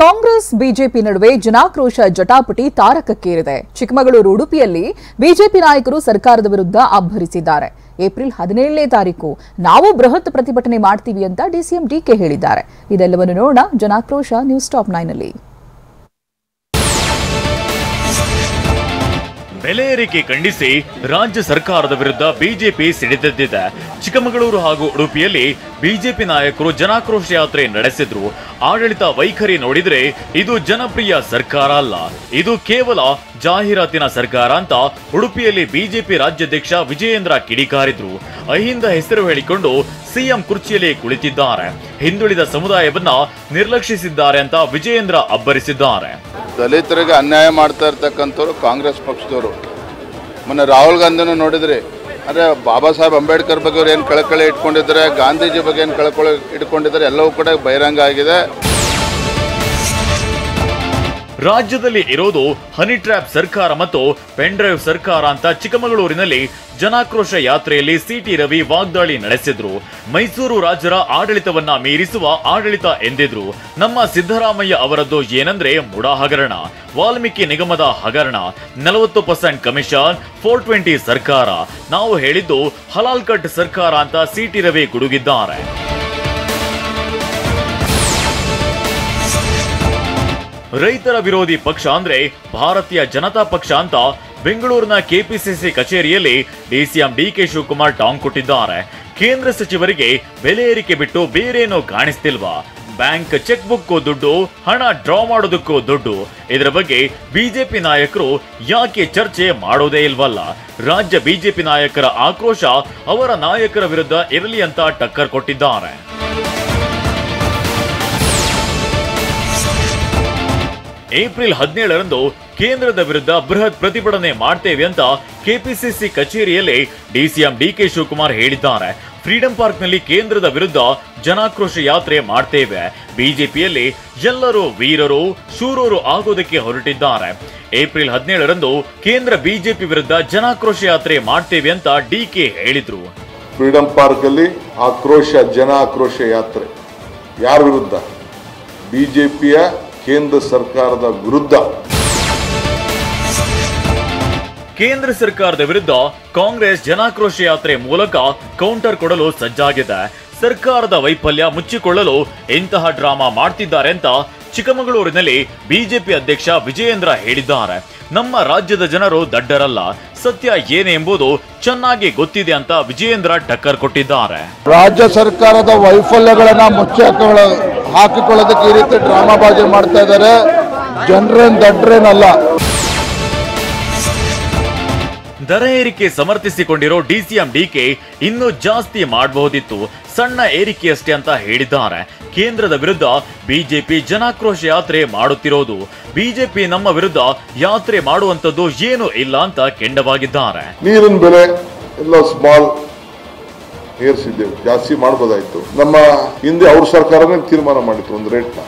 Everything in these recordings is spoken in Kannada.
ಕಾಂಗ್ರೆಸ್ ಬಿಜೆಪಿ ನಡುವೆ ಜನಾಕ್ರೋಶ ಜಟಾಪಟಿ ತಾರಕಕ್ಕೇರಿದೆ. ಚಿಕ್ಕಮಗಳೂರು ಉಡುಪಿಯಲ್ಲಿ ಬಿಜೆಪಿ ನಾಯಕರು ಸರ್ಕಾರದ ವಿರುದ್ಧ ಅಬ್ಬರಿಸಿದ್ದಾರೆ. ಏಪ್ರಿಲ್ 17ನೇ ತಾರೀಕು ನಾವು ಬೃಹತ್ ಪ್ರತಿಭಟನೆ ಮಾಡ್ತೀವಿ ಅಂತ ಡಿಸಿಎಂ ಡಿಕೆ ಹೇಳಿದ್ದಾರೆ. ಇದೆಲ್ಲವನ್ನು ನೋಡೋಣ ಜನಾಕ್ರೋಶ ನ್ಯೂಸ್ ಟಾಪ್ 9 ನಲ್ಲಿ. ಬೆಲೆ ಏರಿಕೆ ಖಂಡಿಸಿ ರಾಜ್ಯ ಸರ್ಕಾರದ ವಿರುದ್ಧ ಬಿಜೆಪಿ ಸಿಡಿದೆದ್ದಿದೆ. ಚಿಕ್ಕಮಗಳೂರು ಹಾಗೂ ಉಡುಪಿಯಲ್ಲಿ ಬಿಜೆಪಿ ನಾಯಕರು ಜನಾಕ್ರೋಶ ಯಾತ್ರೆ ನಡೆಸಿದ್ರು. ಆಡಳಿತ ವೈಖರಿ ನೋಡಿದ್ರೆ ಇದು ಜನಪ್ರಿಯ ಸರ್ಕಾರ ಅಲ್ಲ, ಇದು ಕೇವಲ ಜಾಹೀರಾತಿನ ಸರ್ಕಾರ ಅಂತ ಉಡುಪಿಯಲ್ಲಿ ಬಿಜೆಪಿ ರಾಜ್ಯಾಧ್ಯಕ್ಷ ವಿಜಯೇಂದ್ರ ಕಿಡಿಕಾರಿದ್ರು. ಅಹಿಂದ ಹೆಸರು ಹೇಳಿಕೊಂಡು ಸಿಎಂ ಕುರ್ಚಿಯಲ್ಲಿ ಕುಳಿತಿದ್ದಾರೆ. ಹಿಂದುಳಿದ ಸಮುದಾಯವನ್ನ ನಿರ್ಲಕ್ಷಿಸಿದ್ದಾರೆ ಅಂತ ವಿಜಯೇಂದ್ರ ಅಬ್ಬರಿಸಿದ್ದಾರೆ. ದಲಿತರಿಗೆ ಅನ್ಯಾಯ ಮಾಡ್ತಾ ಇರ್ತಕ್ಕಂಥವ್ರು ಕಾಂಗ್ರೆಸ್ ಪಕ್ಷದವರು. ಮೊನ್ನೆ ರಾಹುಲ್ ಗಾಂಧಿನೂ ನೋಡಿದ್ರಿ, ಅಂದರೆ ಬಾಬಾ ಸಾಹೇಬ್ ಅಂಬೇಡ್ಕರ್ ಬಗ್ಗೆ ಅವ್ರು ಏನು ಕಳಕಳಿ ಇಟ್ಕೊಂಡಿದ್ದಾರೆ, ಗಾಂಧೀಜಿ ಬಗ್ಗೆ ಏನು ಕಳಕಳಿ ಇಟ್ಕೊಂಡಿದ್ದಾರೆ, ಎಲ್ಲವೂ ಕೂಡ ಬಹಿರಂಗ ಆಗಿದೆ. ರಾಜ್ಯದಲ್ಲಿ ಇರೋದು ಹನಿ ಟ್ರ್ಯಾಪ್ ಸರ್ಕಾರ ಮತ್ತು ಪೆನ್ ಡ್ರೈವ್ ಸರ್ಕಾರ ಅಂತ ಚಿಕ್ಕಮಗಳೂರಿನಲ್ಲಿ ಜನಾಕ್ರೋಶ ಯಾತ್ರೆಯಲ್ಲಿ ಸಿಟಿ ರವಿ ವಾಗ್ದಾಳಿ ನಡೆಸಿದ್ರು. ಮೈಸೂರು ರಾಜರ ಆಡಳಿತವನ್ನ ಮೀರಿಸುವ ಆಡಳಿತ ಎಂದಿದ್ರು. ನಮ್ಮ ಸಿದ್ದರಾಮಯ್ಯ ಅವರದ್ದು ಏನಂದ್ರೆ ಮುಡಾ ಹಗರಣ, ವಾಲ್ಮೀಕಿ ನಿಗಮದ ಹಗರಣ, 40% ಕಮಿಷನ್, 420 ಸರ್ಕಾರ. ನಾವು ಹೇಳಿದ್ದು ಹಲಾಲ್ ಕಟ್ ಸರ್ಕಾರ ಅಂತ ಸಿಟಿ ರವಿ ಗುಡುಗಿದ್ದಾರೆ. ರೈತರ ವಿರೋಧಿ ಪಕ್ಷ ಅಂದ್ರೆ ಭಾರತೀಯ ಜನತಾ ಪಕ್ಷ ಅಂತ ಬೆಂಗಳೂರಿನ ಕೆಪಿಸಿಸಿ ಕಚೇರಿಯಲ್ಲಿ ಡಿಸಿಎಂ ಡಿಕೆ ಶಿವಕುಮಾರ್ ಟಾಂಗ್ ಕೊಟ್ಟಿದ್ದಾರೆ. ಕೇಂದ್ರ ಸಚಿವರಿಗೆ ಬೆಲೆ ಏರಿಕೆ ಬಿಟ್ಟು ಬೇರೇನೋ ಕಾಣಿಸ್ತಿಲ್ವಾ? ಬ್ಯಾಂಕ್ ಚೆಕ್ ಬುಕ್ ದುಡ್ಡು, ಹಣ ಡ್ರಾ ಮಾಡೋದಕ್ಕೂ ದುಡ್ಡು. ಇದರ ಬಗ್ಗೆ ಬಿಜೆಪಿ ನಾಯಕರು ಯಾಕೆ ಚರ್ಚೆ ಮಾಡೋದೇ ಇಲ್ವಲ್ಲ? ರಾಜ್ಯ ಬಿಜೆಪಿ ನಾಯಕರ ಆಕ್ರೋಶ ಅವರ ನಾಯಕರ ವಿರುದ್ಧ ಇರಲಿ ಅಂತ ಟಕ್ಕರ್ ಕೊಟ್ಟಿದ್ದಾರೆ. ಏಪ್ರಿಲ್ 17ರಂದು ಕೇಂದ್ರದ ವಿರುದ್ಧ ಬೃಹತ್ ಪ್ರತಿಭಟನೆ ಮಾಡ್ತೇವೆ ಅಂತ ಕೆಪಿಸಿಸಿ ಕಚೇರಿಯಲ್ಲಿ ಡಿಸಿಎಂ ಡಿಕೆ ಶಿವಕುಮಾರ್ ಹೇಳಿದ್ದಾರೆ. ಫ್ರೀಡಂ ಪಾರ್ಕ್ನಲ್ಲಿ ಕೇಂದ್ರದ ವಿರುದ್ಧ ಜನಾಕ್ರೋಶ ಯಾತ್ರೆ ಮಾಡ್ತೇವೆ. ಬಿಜೆಪಿಯಲ್ಲಿ ಎಲ್ಲರೂ ವೀರರು, ಶೂರರು ಆಗೋದಕ್ಕೆ ಹೊರಟಿದ್ದಾರೆ. ಏಪ್ರಿಲ್ 17ರಂದು ಕೇಂದ್ರ ಬಿಜೆಪಿ ವಿರುದ್ಧ ಜನಾಕ್ರೋಶ ಯಾತ್ರೆ ಮಾಡ್ತೇವೆ ಅಂತ ಡಿಕೆ ಹೇಳಿದ್ರು. ಫ್ರೀಡಂ ಪಾರ್ಕ್ ಅಲ್ಲಿ ಜನ ಆಕ್ರೋಶ ಯಾತ್ರೆ ಯಾರ ವಿರುದ್ಧ? ಬಿಜೆಪಿಯ ಕೇಂದ್ರ ಸರ್ಕಾರದ ವಿರುದ್ಧ. ಕೇಂದ್ರ ಸರ್ಕಾರದ ವಿರುದ್ಧ ಕಾಂಗ್ರೆಸ್ ಜನಾಕ್ರೋಶ ಯಾತ್ರೆ ಮೂಲಕ ಕೌಂಟರ್ ಕೊಡಲು ಸಜ್ಜಾಗಿದೆ. ಸರ್ಕಾರದ ವೈಫಲ್ಯ ಮುಚ್ಚಿಕೊಳ್ಳಲು ಇಂತಹ ಡ್ರಾಮಾ ಮಾಡ್ತಿದ್ದಾರೆ ಅಂತ ಚಿಕ್ಕಮಗಳೂರಿನಲ್ಲಿ ಬಿಜೆಪಿ ಅಧ್ಯಕ್ಷ ವಿಜಯೇಂದ್ರ ಹೇಳಿದ್ದಾರೆ. ನಮ್ಮ ರಾಜ್ಯದ ಜನರು ದಡ್ಡರಲ್ಲ, ಸತ್ಯ ಏನೇ ಎಂಬುದು ಚೆನ್ನಾಗಿ ಗೊತ್ತಿದೆ ಅಂತ ವಿಜಯೇಂದ್ರ ಟಕ್ಕರ್ ಕೊಟ್ಟಿದ್ದಾರೆ. ರಾಜ್ಯ ಸರ್ಕಾರದ ವೈಫಲ್ಯಗಳನ್ನ ಹಾಕಿಕೊಳ್ಳೋದಕ್ಕೆ ಈ ರೀತಿ ಡ್ರಾಮಾಬಾಜಿ ಮಾಡ್ತಾ ಇದ್ದಾರೆ. ಜನರೇನ್ ದಡ್ರೇನಲ್ಲ. ದರ ಏರಿಕೆ ಸಮರ್ಥಿಸಿಕೊಂಡಿರೋ ಡಿಸಿಎಂ ಡಿಕೆ ಇನ್ನೂ ಜಾಸ್ತಿ ಮಾಡಬಹುದಿತ್ತು, ಸಣ್ಣ ಏರಿಕೆಯಷ್ಟೇ ಅಂತ ಹೇಳಿದ್ದಾರೆ. ಕೇಂದ್ರದ ವಿರುದ್ಧ ಬಿಜೆಪಿ ಜನಾಕ್ರೋಶ ಯಾತ್ರೆ ಮಾಡುತ್ತಿರೋದು, ಬಿಜೆಪಿ ನಮ್ಮ ವಿರುದ್ಧ ಯಾತ್ರೆ ಮಾಡುವಂತದ್ದು ಏನು ಇಲ್ಲ ಅಂತ ಕೆಂಡವಾಗಿದ್ದಾರೆ. ನೀರಿನ ಬೆಲೆ ಎಲ್ಲ ಸ್ಮಾಲ್ ಏರಿಸಿದ್ದೇವೆ, ಜಾಸ್ತಿ ಮಾಡಬಹುದಾಯ್ತು. ನಮ್ಮ ಹಿಂದೆ ಅವ್ರ ಸರ್ಕಾರನೇ ತೀರ್ಮಾನ ಮಾಡಿತ್ತು ಒಂದು ರೇಟ್ನ.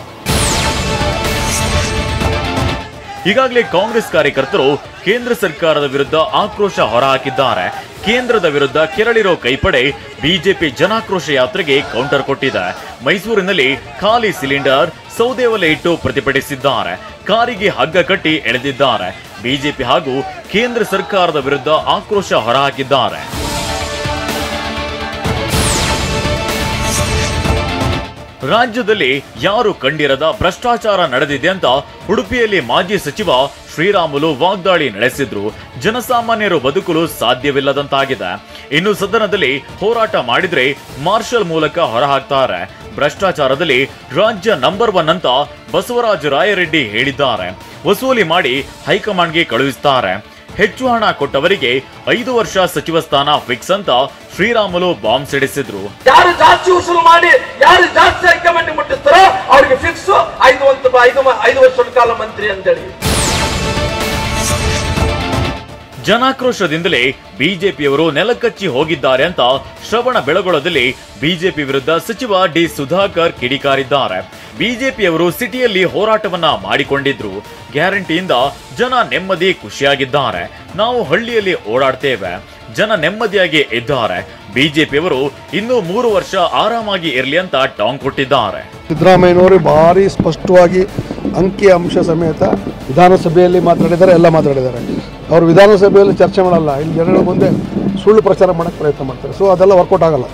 ಈಗಾಗಲೇ ಕಾಂಗ್ರೆಸ್ ಕಾರ್ಯಕರ್ತರು ಕೇಂದ್ರ ಸರ್ಕಾರದ ವಿರುದ್ಧ ಆಕ್ರೋಶ ಹೊರಹಾಕಿದ್ದಾರೆ. ಕೇಂದ್ರದ ವಿರುದ್ಧ ಕೆರಳಿರೋ ಕೈಪಡೆ ಬಿಜೆಪಿ ಜನಾಕ್ರೋಶ ಯಾತ್ರೆಗೆ ಕೌಂಟರ್ ಕೊಟ್ಟಿದೆ. ಮೈಸೂರಿನಲ್ಲಿ ಖಾಲಿ ಸಿಲಿಂಡರ್, ಸೌದೆ ಒಲೆ ಇಟ್ಟು ಪ್ರತಿಭಟಿಸಿದ್ದಾರೆ. ಕಾರಿಗೆ ಹಗ್ಗ ಕಟ್ಟಿ ಎಳೆದಿದ್ದಾರೆ. ಬಿಜೆಪಿ ಹಾಗೂ ಕೇಂದ್ರ ಸರ್ಕಾರದ ವಿರುದ್ಧ ಆಕ್ರೋಶ ಹೊರಹಾಕಿದ್ದಾರೆ. ರಾಜ್ಯದಲ್ಲಿ ಯಾರು ಕಂಡಿರದ ಭ್ರಷ್ಟಾಚಾರ ನಡೆದಿದೆ ಅಂತ ಉಡುಪಿಯಲ್ಲಿ ಮಾಜಿ ಸಚಿವ ಶ್ರೀರಾಮುಲು ವಾಗ್ದಾಳಿ ನಡೆಸಿದ್ರು. ಜನಸಾಮಾನ್ಯರು ಬದುಕಲು ಸಾಧ್ಯವಿಲ್ಲದಂತಾಗಿದೆ. ಇನ್ನು ಸದನದಲ್ಲಿ ಹೋರಾಟ ಮಾಡಿದ್ರೆ ಮಾರ್ಷಲ್ ಮೂಲಕ ಹೊರಹಾಕ್ತಾರೆ. ಭ್ರಷ್ಟಾಚಾರದಲ್ಲಿ ರಾಜ್ಯ ನಂಬರ್ 1 ಅಂತ ಬಸವರಾಜ ರಾಯರೆಡ್ಡಿ ಹೇಳಿದ್ದಾರೆ. ವಸೂಲಿ ಮಾಡಿ ಹೈಕಮಾಂಡ್ಗೆ ಕಳುಹಿಸುತ್ತಾರೆ. ಹೆಚ್ಚು ಹಣ ಕೊಟ್ಟವರಿಗೆ 5 ವರ್ಷ ಸಚಿವ ಸ್ಥಾನ ಫಿಕ್ಸ್ ಅಂತ ಶ್ರೀರಾಮುಲು ಬಾಂಬ್ ಸಿಡಿಸಿದ್ರು. ಯಾರು ಜಾಸ್ತಿ ವಸೂಲು ಮಾಡಿ ಯಾರು ಜಾಸ್ತಿ ಹೈಕಮಾಂಡ್ ಮುಟ್ಟಿಸ್ತಾರೋ ಅವ್ರಿಗೆ ಫಿಕ್ಸ್ 5 ವರ್ಷದ ಕಾಲ ಮಂತ್ರಿ ಅಂತೇಳಿ. ಜನಾಕ್ರೋಶದಿಂದಲೇ ಬಿಜೆಪಿಯವರು ನೆಲಕಚ್ಚಿ ಹೋಗಿದ್ದಾರೆ ಅಂತ ಶ್ರವಣ ಬೆಳಗೊಳದಲ್ಲಿ ಬಿಜೆಪಿ ವಿರುದ್ಧ ಸಚಿವ ಡಿ ಸುಧಾಕರ್ ಕಿಡಿಕಾರಿದ್ದಾರೆ. ಬಿಜೆಪಿಯವರು ಸಿಟಿಯಲ್ಲಿ ಹೋರಾಟವನ್ನ ಮಾಡಿಕೊಂಡಿದ್ರು. ಗ್ಯಾರಂಟಿಯಿಂದ ಜನ ನೆಮ್ಮದಿ ಖುಷಿಯಾಗಿದ್ದಾರೆ. ನಾವು ಹಳ್ಳಿಯಲ್ಲಿ ಓಡಾಡ್ತೇವೆ, ಜನ ನೆಮ್ಮದಿಯಾಗಿ ಇದ್ದಾರೆ. ಬಿಜೆಪಿಯವರು ಇನ್ನೂ 3 ವರ್ಷ ಆರಾಮಾಗಿ ಇರಲಿ ಅಂತ ಟಾಂಗ್ ಕೊಟ್ಟಿದ್ದಾರೆ. ಸಿದ್ದರಾಮಯ್ಯನವರು ಭಾರಿ ಸ್ಪಷ್ಟವಾಗಿ ಅಂಕಿ ಅಂಶ ಸಮೇತ ವಿಧಾನಸಭೆಯಲ್ಲಿ ಮಾತಾಡಿದ್ದಾರೆ, ಎಲ್ಲ ಮಾತಾಡಿದ್ದಾರೆ. ಅವರು ವಿಧಾನಸಭೆಯಲ್ಲಿ ಚರ್ಚೆ ಮಾಡಲ್ಲ, ಇಲ್ಲಿ ಜನಗಳ ಮುಂದೆ ಸುಳ್ಳು ಪ್ರಚಾರ ಮಾಡೋಕ್ಕೆ ಪ್ರಯತ್ನ ಮಾಡ್ತಾರೆ. ಸೊ ಅದೆಲ್ಲ ವರ್ಕೌಟ್ ಆಗಲ್ಲ.